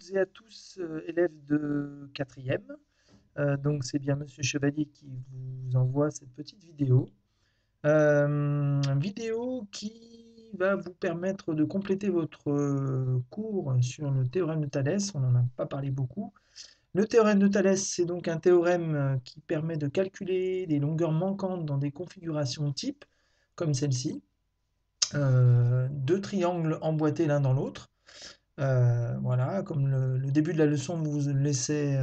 toutes et à tous, élèves de quatrième. Donc c'est bien Monsieur Chevalier qui vous envoie cette petite vidéo. Vidéo qui va vous permettre de compléter votre cours sur le théorème de Thalès. On n'en a pas parlé beaucoup. Le théorème de Thalès, c'est donc un théorème qui permet de calculer les longueurs manquantes dans des configurations types, comme celle-ci. Deux triangles emboîtés l'un dans l'autre. Voilà, comme le début de la leçon vous laissait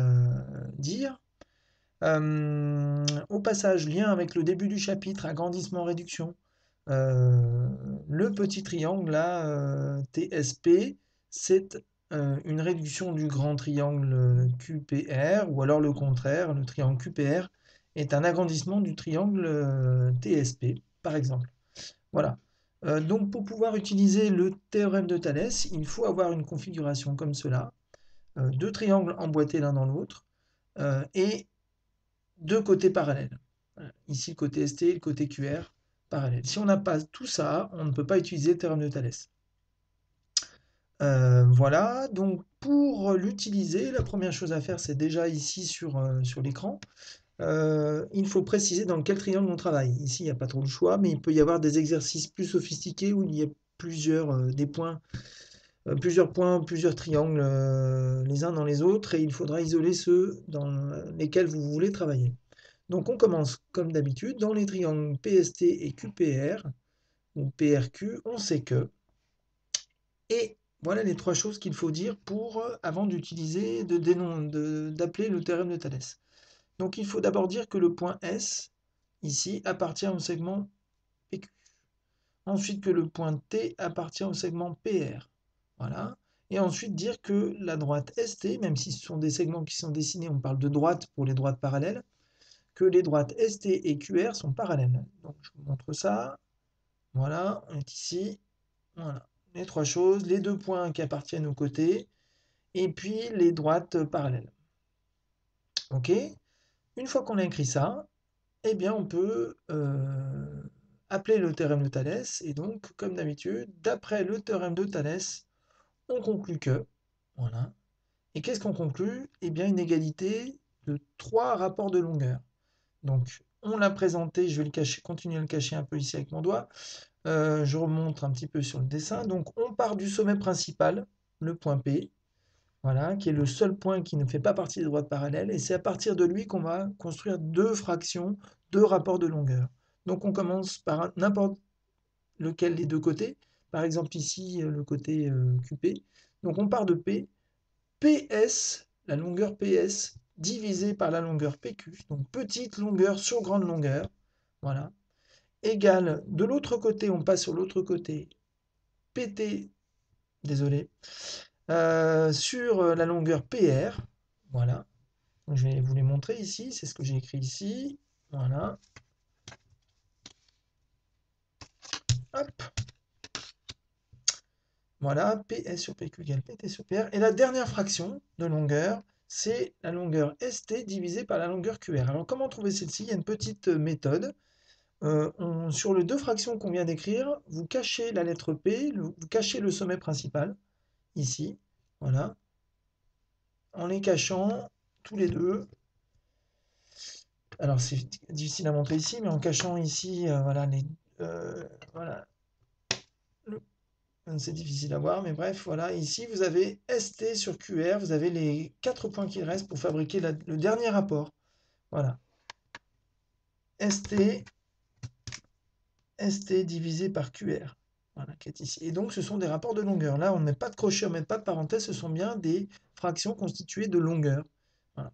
dire. Au passage, lien avec le début du chapitre, agrandissement-réduction. Le petit triangle là, TSP, c'est une réduction du grand triangle QPR, ou alors le contraire, le triangle QPR est un agrandissement du triangle TSP, par exemple. Voilà. Donc pour pouvoir utiliser le théorème de Thalès, il faut avoir une configuration comme cela. Deux triangles emboîtés l'un dans l'autre et deux côtés parallèles. Voilà. Ici le côté ST et le côté QR parallèle. Si on n'a pas tout ça, on ne peut pas utiliser le théorème de Thalès. Voilà, donc pour l'utiliser, la première chose à faire, c'est déjà ici sur l'écran. Il faut préciser dans quel triangle on travaille. Ici, il n'y a pas trop le choix, mais il peut y avoir des exercices plus sophistiqués où il y a plusieurs points, plusieurs triangles les uns dans les autres, et il faudra isoler ceux dans lesquels vous voulez travailler. Donc on commence comme d'habitude dans les triangles PST et QPR, ou PRQ, on sait que. Et voilà les trois choses qu'il faut dire avant d'utiliser, d'appeler le théorème de Thalès. Donc il faut d'abord dire que le point S, ici, appartient au segment PQ. Ensuite que le point T appartient au segment PR. Voilà. Et ensuite dire que la droite ST, même si ce sont des segments qui sont dessinés, on parle de droite pour les droites parallèles, que les droites ST et QR sont parallèles. Donc je vous montre ça. Voilà, on est ici. Voilà. Les trois choses, les deux points qui appartiennent aux côtés, et puis les droites parallèles. Ok? Une fois qu'on a écrit ça, eh bien on peut appeler le théorème de Thalès, et donc, comme d'habitude, d'après le théorème de Thalès, on conclut que, voilà. Et qu'est-ce qu'on conclut? Eh bien une égalité de trois rapports de longueur. Donc on l'a présenté, je vais le cacher, continuer à le cacher un peu ici avec mon doigt. Je remonte un petit peu sur le dessin. Donc on part du sommet principal, le point P, voilà, qui est le seul point qui ne fait pas partie des droites parallèles, et c'est à partir de lui qu'on va construire deux fractions, deux rapports de longueur. Donc on commence par n'importe lequel des deux côtés, par exemple ici le côté QP. Donc on part de P, PS, la longueur PS, divisé par la longueur PQ, donc petite longueur sur grande longueur, voilà, égale, de l'autre côté, on passe sur l'autre côté, PT, désolé, sur la longueur PR, voilà. Donc, je vais vous les montrer ici, c'est ce que j'ai écrit ici, voilà. Hop. Voilà, PS sur PQ égale PT sur PR. Et la dernière fraction de longueur, c'est la longueur ST divisée par la longueur QR. Alors comment trouver celle-ci? Il y a une petite méthode. Sur les deux fractions qu'on vient d'écrire, vous cachez la lettre P, vous cachez le sommet principal, ici, voilà, en les cachant tous les deux. Alors c'est difficile à montrer ici, mais en cachant ici, voilà, voilà, c'est difficile à voir, mais bref, voilà, ici vous avez ST sur QR, vous avez les 4 points qu'il reste pour fabriquer le dernier rapport. Voilà. ST, ST divisé par QR. Voilà, qui est ici. Et donc ce sont des rapports de longueur. Là, on ne met pas de crochet, on ne met pas de parenthèse, ce sont bien des fractions constituées de longueur. Voilà.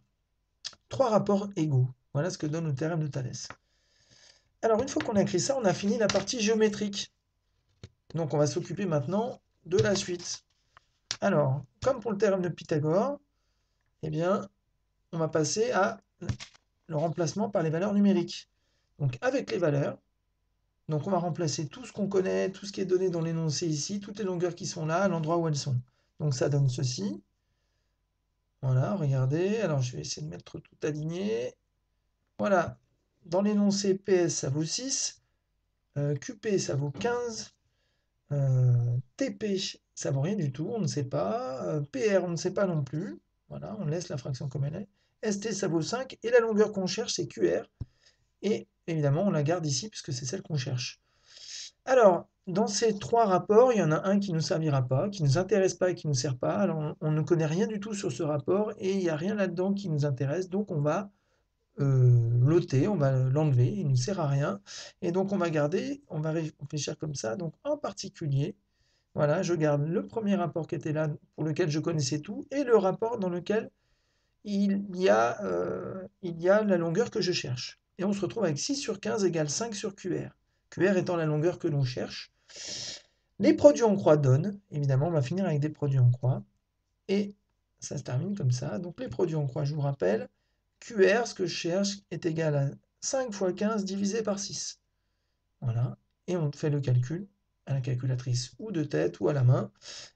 Trois rapports égaux. Voilà ce que donne le théorème de Thalès. Alors, une fois qu'on a écrit ça, on a fini la partie géométrique. Donc on va s'occuper maintenant de la suite. Alors, comme pour le théorème de Pythagore, eh bien, on va passer à le remplacement par les valeurs numériques. Donc avec les valeurs, donc on va remplacer tout ce qu'on connaît, tout ce qui est donné dans l'énoncé ici, toutes les longueurs qui sont là, à l'endroit où elles sont. Donc ça donne ceci. Voilà, regardez. Alors je vais essayer de mettre tout aligné. Voilà. Dans l'énoncé PS, ça vaut 6. QP, ça vaut 15. TP, ça vaut rien du tout, on ne sait pas. PR, on ne sait pas non plus. Voilà, on laisse la fraction comme elle est. ST, ça vaut 5. Et la longueur qu'on cherche, c'est QR. Et évidemment, on la garde ici puisque c'est celle qu'on cherche. Alors, dans ces trois rapports, il y en a un qui ne nous servira pas, qui ne nous intéresse pas et qui ne nous sert pas. Alors, on ne connaît rien du tout sur ce rapport et il n'y a rien là-dedans qui nous intéresse. Donc, on va l'ôter, on va l'enlever, il ne nous sert à rien. Et donc, on va garder, on va réfléchir comme ça. Donc, en particulier, voilà, je garde le premier rapport qui était là, pour lequel je connaissais tout, et le rapport dans lequel il y a la longueur que je cherche. Et on se retrouve avec 6 sur 15 égale 5 sur QR. QR étant la longueur que l'on cherche. Les produits en croix donnent, évidemment, on va finir avec des produits en croix. Et ça se termine comme ça. Donc les produits en croix, je vous rappelle, QR, ce que je cherche, est égal à 5 fois 15 divisé par 6. Voilà. Et on fait le calcul à la calculatrice ou de tête ou à la main.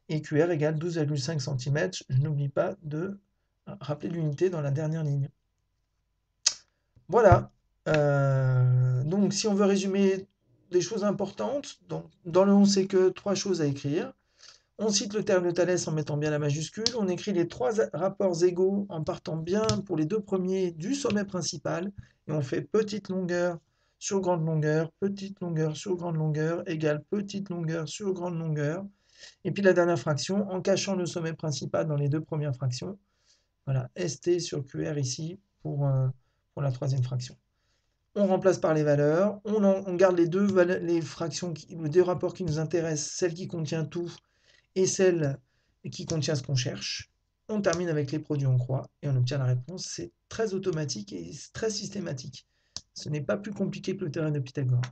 Et QR égale 12,5 cm. Je n'oublie pas de rappeler l'unité dans la dernière ligne. Voilà. Donc si on veut résumer des choses importantes, dans le on sait que 3 choses à écrire. On cite le terme de Thalès en mettant bien la majuscule. On écrit les 3 rapports égaux en partant bien pour les 2 premiers du sommet principal. Et on fait petite longueur sur grande longueur, petite longueur sur grande longueur, égale petite longueur sur grande longueur. Et puis la dernière fraction, en cachant le sommet principal dans les 2 premières fractions. Voilà, ST sur QR ici pour la troisième fraction. On remplace par les valeurs, on garde les fractions, les deux rapports qui nous intéressent, celle qui contient tout et celle qui contient ce qu'on cherche. On termine avec les produits en croix et on obtient la réponse. C'est très automatique et très systématique. Ce n'est pas plus compliqué que le théorème de Pythagore.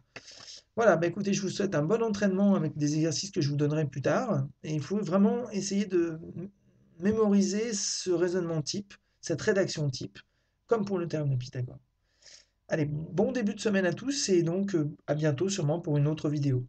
Voilà, bah écoutez, je vous souhaite un bon entraînement avec des exercices que je vous donnerai plus tard. Et il faut vraiment essayer de mémoriser ce raisonnement type, cette rédaction type, comme pour le théorème de Pythagore. Allez, bon début de semaine à tous et donc à bientôt sûrement pour une autre vidéo.